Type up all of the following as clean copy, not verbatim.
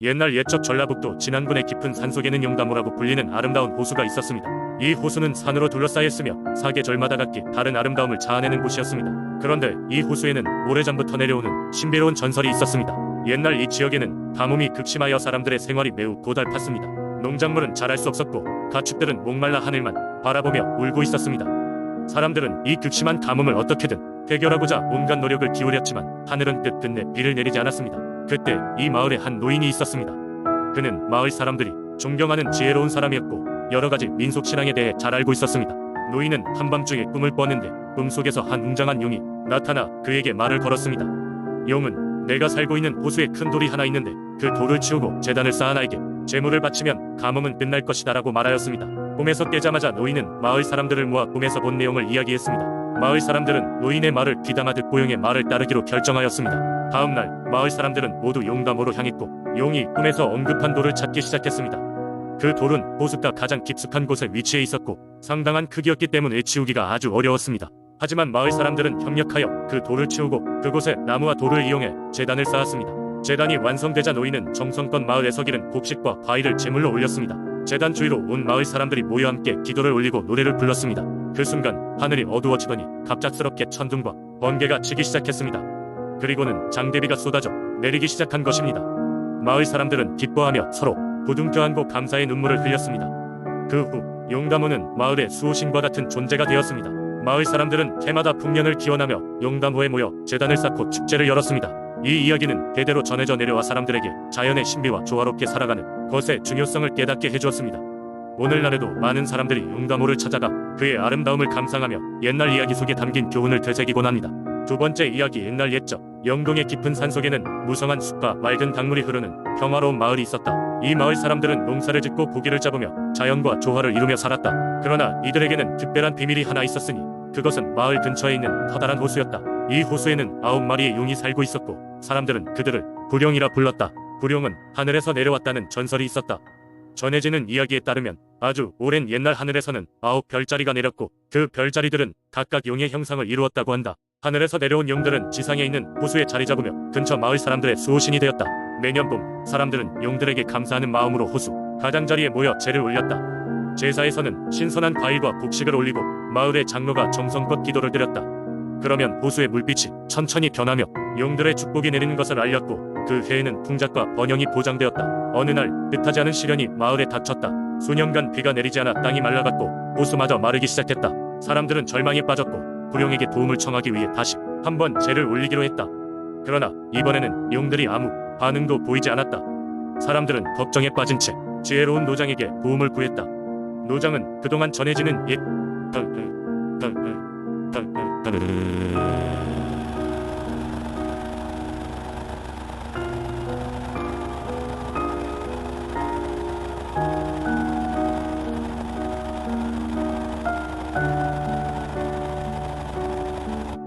옛날 옛적 전라북도 진안군의 깊은 산속에는 용담호라고 불리는 아름다운 호수가 있었습니다. 이 호수는 산으로 둘러싸였으며 사계절마다 각기 다른 아름다움을 자아내는 곳이었습니다. 그런데 이 호수에는 오래전부터 내려오는 신비로운 전설이 있었습니다. 옛날 이 지역에는 가뭄이 극심하여 사람들의 생활이 매우 고달팠습니다. 농작물은 자랄 수 없었고 가축들은 목말라 하늘만 바라보며 울고 있었습니다. 사람들은 이 극심한 가뭄을 어떻게든 해결하고자 온갖 노력을 기울였지만 하늘은 끝끝내 비를 내리지 않았습니다. 그때 이 마을에 한 노인이 있었습니다. 그는 마을 사람들이 존경하는 지혜로운 사람이었고 여러가지 민속신앙에 대해 잘 알고 있었습니다. 노인은 한밤중에 꿈을 꿨는데 꿈속에서 한 웅장한 용이 나타나 그에게 말을 걸었습니다. 용은 내가 살고 있는 호수에 큰 돌이 하나 있는데 그 돌을 치우고 제단을 쌓아 나에게 제물을 바치면 가뭄은 끝날 것이다 라고 말하였습니다. 꿈에서 깨자마자 노인은 마을 사람들을 모아 꿈에서 본 내용을 이야기했습니다. 마을 사람들은 노인의 말을 귀담아 듣고 용의 말을 따르기로 결정하였습니다. 다음날 마을 사람들은 모두 용담호로 향했고 용이 꿈에서 언급한 돌을 찾기 시작했습니다. 그 돌은 호수가 가장 깊숙한 곳에 위치해 있었고 상당한 크기였기 때문에 치우기가 아주 어려웠습니다. 하지만 마을 사람들은 협력하여 그 돌을 치우고 그곳에 나무와 돌을 이용해 제단을 쌓았습니다. 제단이 완성되자 노인은 정성껏 마을에서 기른 곡식과 과일을 제물로 올렸습니다. 제단 주위로 온 마을 사람들이 모여 함께 기도를 올리고 노래를 불렀습니다. 그 순간 하늘이 어두워지더니 갑작스럽게 천둥과 번개가 치기 시작했습니다. 그리고는 장대비가 쏟아져 내리기 시작한 것입니다. 마을 사람들은 기뻐하며 서로 부둥켜 안고 감사의 눈물을 흘렸습니다. 그 후 용담호는 마을의 수호신과 같은 존재가 되었습니다. 마을 사람들은 해마다 풍년을 기원하며 용담호에 모여 제단을 쌓고 축제를 열었습니다. 이 이야기는 대대로 전해져 내려와 사람들에게 자연의 신비와 조화롭게 살아가는 것의 중요성을 깨닫게 해주었습니다. 오늘날에도 많은 사람들이 용담호를 찾아가 그의 아름다움을 감상하며 옛날 이야기 속에 담긴 교훈을 되새기곤 합니다. 두 번째 이야기. 옛날 옛적 영동의 깊은 산속에는 무성한 숲과 맑은 강물이 흐르는 평화로운 마을이 있었다. 이 마을 사람들은 농사를 짓고 고기를 잡으며 자연과 조화를 이루며 살았다. 그러나 이들에게는 특별한 비밀이 하나 있었으니 그것은 마을 근처에 있는 커다란 호수였다. 이 호수에는 9마리의 용이 살고 있었고 사람들은 그들을 부룡이라 불렀다. 부룡은 하늘에서 내려왔다는 전설이 있었다. 전해지는 이야기에 따르면 아주 오랜 옛날 하늘에서는 9별자리가 내렸고 그 별자리들은 각각 용의 형상을 이루었다고 한다. 하늘에서 내려온 용들은 지상에 있는 호수에 자리 잡으며 근처 마을 사람들의 수호신이 되었다. 매년 봄 사람들은 용들에게 감사하는 마음으로 호수 가장자리에 모여 제를 올렸다. 제사에서는 신선한 과일과 곡식을 올리고 마을의 장로가 정성껏 기도를 드렸다. 그러면 호수의 물빛이 천천히 변하며 용들의 축복이 내리는 것을 알렸고 그 해에는 풍작과 번영이 보장되었다. 어느 날 뜻하지 않은 시련이 마을에 닥쳤다. 수년간 비가 내리지 않아 땅이 말라갔고 호수마저 마르기 시작했다. 사람들은 절망에 빠졌고 부룡에게 도움을 청하기 위해 다시 한번 제를 올리기로 했다. 그러나 이번에는 용들이 아무 반응도 보이지 않았다. 사람들은 걱정에 빠진 채 지혜로운 노장에게 도움을 구했다. 노장은 그동안 전해지는 옛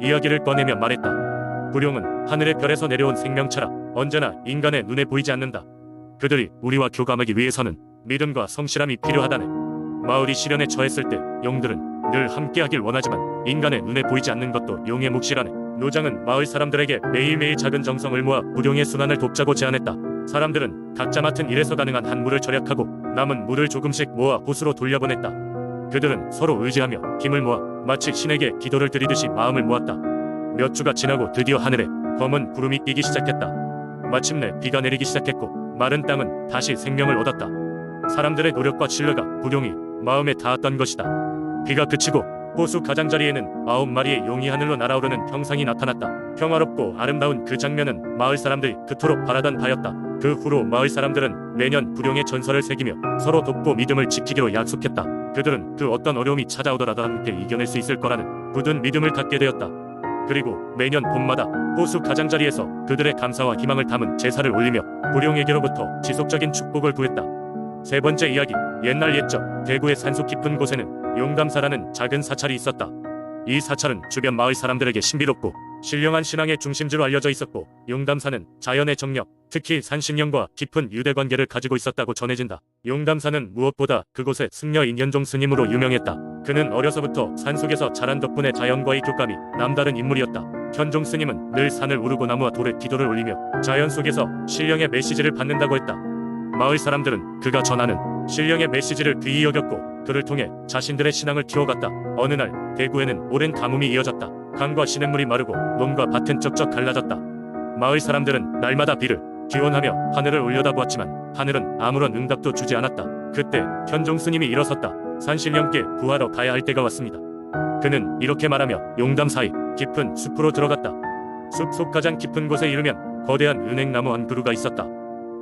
이야기를 꺼내며 말했다. 부룡은 하늘의 별에서 내려온 생명체라 언제나 인간의 눈에 보이지 않는다. 그들이 우리와 교감하기 위해서는 믿음과 성실함이 필요하다네. 마을이 시련에 처했을 때 용들은 늘 함께하길 원하지만 인간의 눈에 보이지 않는 것도 용의 몫이라네. 노장은 마을 사람들에게 매일매일 작은 정성을 모아 부룡의 순환을 돕자고 제안했다. 사람들은 각자 맡은 일에서 가능한 한 물을 절약하고 남은 물을 조금씩 모아 호수로 돌려보냈다. 그들은 서로 의지하며 힘을 모아 마치 신에게 기도를 드리듯이 마음을 모았다. 몇 주가 지나고 드디어 하늘에 검은 구름이 끼기 시작했다. 마침내 비가 내리기 시작했고 마른 땅은 다시 생명을 얻었다. 사람들의 노력과 신뢰가 부룡이 마음에 닿았던 것이다. 비가 그치고 호수 가장자리에는 9마리의 용이 하늘로 날아오르는 형상이 나타났다. 평화롭고 아름다운 그 장면은 마을 사람들이 그토록 바라던 바였다. 그 후로 마을 사람들은 매년 부룡의 전설을 새기며 서로 돕고 믿음을 지키기로 약속했다. 그들은 그 어떤 어려움이 찾아오더라도 함께 이겨낼 수 있을 거라는 굳은 믿음을 갖게 되었다. 그리고 매년 봄마다 호수 가장자리에서 그들의 감사와 희망을 담은 제사를 올리며 부룡에게로부터 지속적인 축복을 구했다. 세 번째 이야기. 옛날 옛적 대구의 산속 깊은 곳에는 용담사라는 작은 사찰이 있었다. 이 사찰은 주변 마을 사람들에게 신비롭고 신령한 신앙의 중심지로 알려져 있었고 용담사는 자연의 정력, 특히 산신령과 깊은 유대관계를 가지고 있었다고 전해진다. 용담사는 무엇보다 그곳의 승려 인현종 스님으로 유명했다. 그는 어려서부터 산속에서 자란 덕분에 자연과의 교감이 남다른 인물이었다. 현종 스님은 늘 산을 오르고 나무와 돌에 기도를 올리며 자연 속에서 신령의 메시지를 받는다고 했다. 마을 사람들은 그가 전하는 신령의 메시지를 귀히 여겼고 그를 통해 자신들의 신앙을 키워갔다. 어느 날 대구에는 오랜 가뭄이 이어졌다. 강과 시냇물이 마르고 논과 밭은 쩍쩍 갈라졌다. 마을 사람들은 날마다 비를 기원하며 하늘을 올려다보았지만 하늘은 아무런 응답도 주지 않았다. 그때 현종 스님이 일어섰다. 산신령께 구하러 가야 할 때가 왔습니다. 그는 이렇게 말하며 용담 사이 깊은 숲으로 들어갔다. 숲 속 가장 깊은 곳에 이르면 거대한 은행나무 한 그루가 있었다.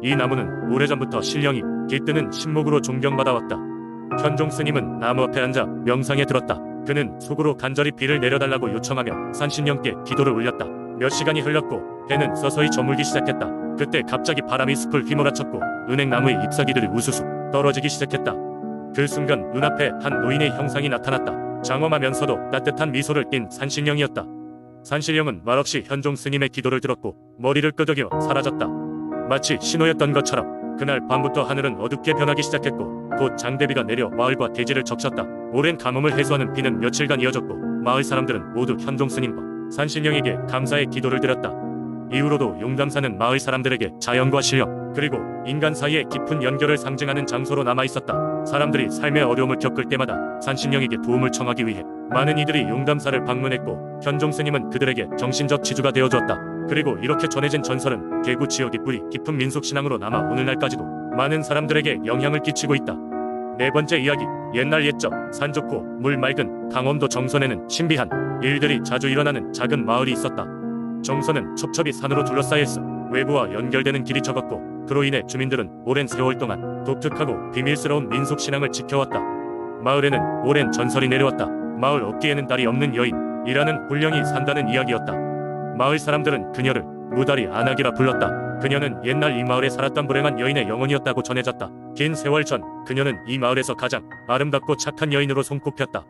이 나무는 오래전부터 신령이 깃드는 신목으로 존경받아왔다. 현종 스님은 나무 앞에 앉아 명상에 들었다. 그는 속으로 간절히 비를 내려달라고 요청하며 산신령께 기도를 올렸다. 몇 시간이 흘렀고 해는 서서히 저물기 시작했다. 그때 갑자기 바람이 숲을 휘몰아쳤고 은행나무의 잎사귀들이 우수수 떨어지기 시작했다. 그 순간 눈앞에 한 노인의 형상이 나타났다. 장엄하면서도 따뜻한 미소를 띤 산신령이었다. 산신령은 말없이 현종 스님의 기도를 들었고 머리를 끄덕여 사라졌다. 마치 신호였던 것처럼 그날 밤부터 하늘은 어둡게 변하기 시작했고 곧 장대비가 내려 마을과 대지를 적셨다. 오랜 가뭄을 해소하는 비는 며칠간 이어졌고 마을 사람들은 모두 현종 스님과 산신령에게 감사의 기도를 드렸다. 이후로도 용담산은 마을 사람들에게 자연과 신령 그리고 인간 사이의 깊은 연결을 상징하는 장소로 남아있었다. 사람들이 삶의 어려움을 겪을 때마다 산신령에게 도움을 청하기 위해 많은 이들이 용담사를 방문했고 현종 스님은 그들에게 정신적 지주가 되어주었다. 그리고 이렇게 전해진 전설은 대구 지역의 뿌리 깊은 민속신앙으로 남아 오늘날까지도 많은 사람들에게 영향을 끼치고 있다. 네 번째 이야기. 옛날 옛적 산 좋고 물 맑은 강원도 정선에는 신비한 일들이 자주 일어나는 작은 마을이 있었다. 정선은 첩첩이 산으로 둘러싸여 있어 외부와 연결되는 길이 적었고 그로 인해 주민들은 오랜 세월 동안 독특하고 비밀스러운 민속신앙을 지켜왔다. 마을에는 오랜 전설이 내려왔다. 마을 어깨에는 다리 없는 여인이라는 불령이 산다는 이야기였다. 마을 사람들은 그녀를 무다리 안악이라 불렀다. 그녀는 옛날 이 마을에 살았던 불행한 여인의 영혼이었다고 전해졌다. 긴 세월 전 그녀는 이 마을에서 가장 아름답고 착한 여인으로 손꼽혔다.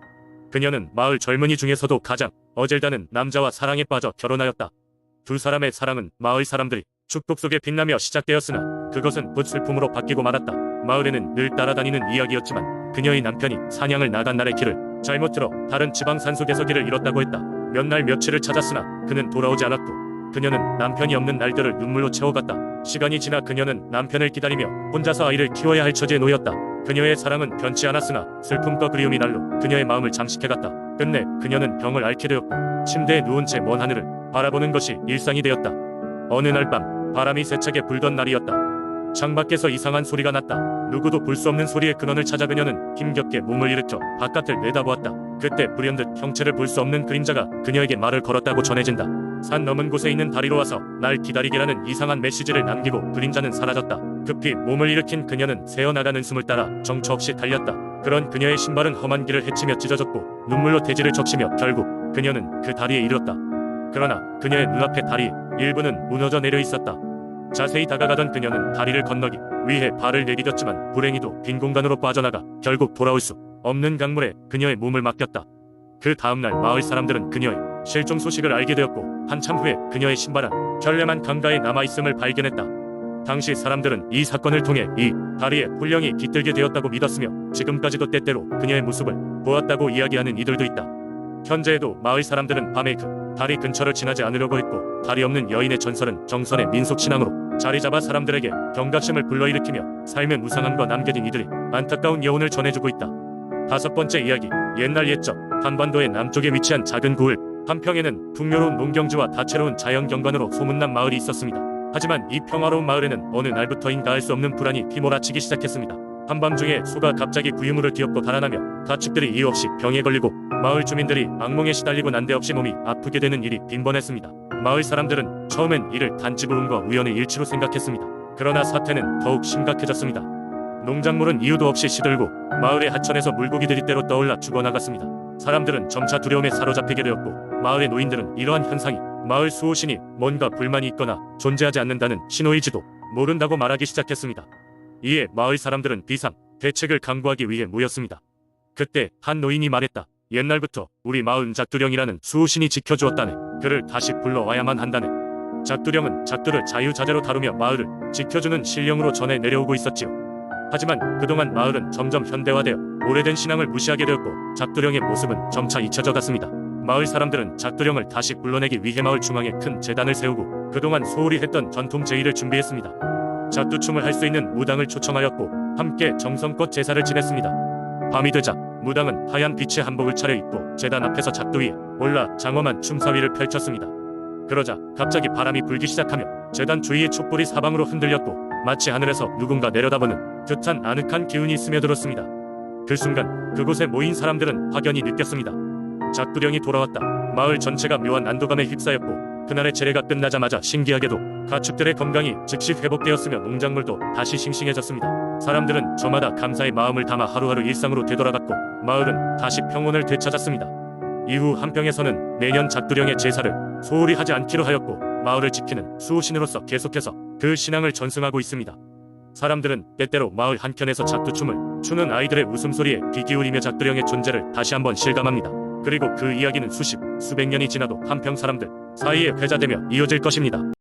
그녀는 마을 젊은이 중에서도 가장 어질다는 남자와 사랑에 빠져 결혼하였다. 두 사람의 사랑은 마을 사람들이 축복 속에 빛나며 시작되었으나 그것은 붓슬픔으로 바뀌고 말았다. 마을에는 늘 따라다니는 이야기였지만 그녀의 남편이 사냥을 나간 날의 길을 잘못 들어 다른 지방 산속에서 길을 잃었다고 했다. 몇 날 며칠을 찾았으나 그는 돌아오지 않았고 그녀는 남편이 없는 날들을 눈물로 채워갔다. 시간이 지나 그녀는 남편을 기다리며 혼자서 아이를 키워야 할 처지에 놓였다. 그녀의 사랑은 변치 않았으나 슬픔과 그리움이 날로 그녀의 마음을 잠식해갔다. 끝내 그녀는 병을 앓게 되었고 침대에 누운 채 먼 하늘을 바라보는 것이 일상이 되었다. 어느 날 밤 바람이 세차게 불던 날이었다. 창밖에서 이상한 소리가 났다. 누구도 볼 수 없는 소리의 근원을 찾아 그녀는 힘겹게 몸을 일으켜 바깥을 내다보았다. 그때 불현듯 형체를 볼 수 없는 그림자가 그녀에게 말을 걸었다고 전해진다. 산 넘은 곳에 있는 다리로 와서 날 기다리게라는 이상한 메시지를 남기고 그림자는 사라졌다. 급히 몸을 일으킨 그녀는 새어나가는 숨을 따라 정처 없이 달렸다. 그런 그녀의 신발은 험한 길을 헤치며 찢어졌고 눈물로 대지를 적시며 결국 그녀는 그 다리에 이르렀다. 그러나 그녀의 눈앞에 다리 일부는 무너져 내려 있었다. 자세히 다가가던 그녀는 다리를 건너기 위해 발을 내디뎠지만 불행히도 빈 공간으로 빠져나가 결국 돌아올 수 없는 강물에 그녀의 몸을 맡겼다. 그 다음날 마을 사람들은 그녀의 실종 소식을 알게 되었고 한참 후에 그녀의 신발은 결렴한 강가에 남아있음을 발견했다. 당시 사람들은 이 사건을 통해 이 다리에 불령이 깃들게 되었다고 믿었으며 지금까지도 때때로 그녀의 모습을 보았다고 이야기하는 이들도 있다. 현재에도 마을 사람들은 밤에 그 다리 근처를 지나지 않으려고 했고 다리 없는 여인의 전설은 정선의 민속신앙으로 자리잡아 사람들에게 경각심을 불러일으키며 삶의 무상함과 남겨진 이들이 안타까운 여운을 전해주고 있다. 다섯 번째 이야기. 옛날 옛적 한반도의 남쪽에 위치한 작은 고을 한평에는 풍요로운 농경지와 다채로운 자연경관으로 소문난 마을이 있었습니다. 하지만 이 평화로운 마을에는 어느 날부터인가 알 수 없는 불안이 휘몰아치기 시작했습니다. 한밤중에 소가 갑자기 구유물을 뒤엎고 달아나며 가축들이 이유 없이 병에 걸리고 마을 주민들이 악몽에 시달리고 난데없이 몸이 아프게 되는 일이 빈번했습니다. 마을 사람들은 처음엔 이를 단지 불운과 우연의 일치로 생각했습니다. 그러나 사태는 더욱 심각해졌습니다. 농작물은 이유도 없이 시들고 마을의 하천에서 물고기들이 때로 떠올라 죽어나갔습니다. 사람들은 점차 두려움에 사로잡히게 되었고 마을의 노인들은 이러한 현상이 마을 수호신이 뭔가 불만이 있거나 존재하지 않는다는 신호이지도 모른다고 말하기 시작했습니다. 이에 마을 사람들은 비상 대책을 강구하기 위해 모였습니다. 그때 한 노인이 말했다. 옛날부터 우리 마을은 작두령이라는 수호신이 지켜주었다네. 그를 다시 불러와야만 한다네. 작두령은 작두를 자유자재로 다루며 마을을 지켜주는 신령으로 전해 내려오고 있었지요. 하지만 그동안 마을은 점점 현대화되어 오래된 신앙을 무시하게 되었고 작두령의 모습은 점차 잊혀져 갔습니다. 마을 사람들은 작두령을 다시 불러내기 위해 마을 중앙에 큰 제단을 세우고 그동안 소홀히 했던 전통 제의를 준비했습니다. 작두춤을 할 수 있는 무당을 초청하였고 함께 정성껏 제사를 지냈습니다. 밤이 되자 무당은 하얀 빛의 한복을 차려입고 제단 앞에서 작두 위에 올라 장엄한 춤사위를 펼쳤습니다. 그러자 갑자기 바람이 불기 시작하며 제단 주위의 촛불이 사방으로 흔들렸고 마치 하늘에서 누군가 내려다보는 듯한 아늑한 기운이 스며들었습니다. 그 순간 그곳에 모인 사람들은 확연히 느꼈습니다. 작두령이 돌아왔다. 마을 전체가 묘한 안도감에 휩싸였고 그날의 제례가 끝나자마자 신기하게도 가축들의 건강이 즉시 회복되었으며 농작물도 다시 싱싱해졌습니다. 사람들은 저마다 감사의 마음을 담아 하루하루 일상으로 되돌아갔고 마을은 다시 평온을 되찾았습니다. 이후 한평에서는 매년 작두령의 제사를 소홀히 하지 않기로 하였고 마을을 지키는 수호신으로서 계속해서 그 신앙을 전승하고 있습니다. 사람들은 때때로 마을 한켠에서 작두춤을 추는 아이들의 웃음소리에 귀 기울이며 작두령의 존재를 다시 한번 실감합니다. 그리고 그 이야기는 수십, 수백 년이 지나도 한평 사람들 사이에 회자되며 이어질 것입니다.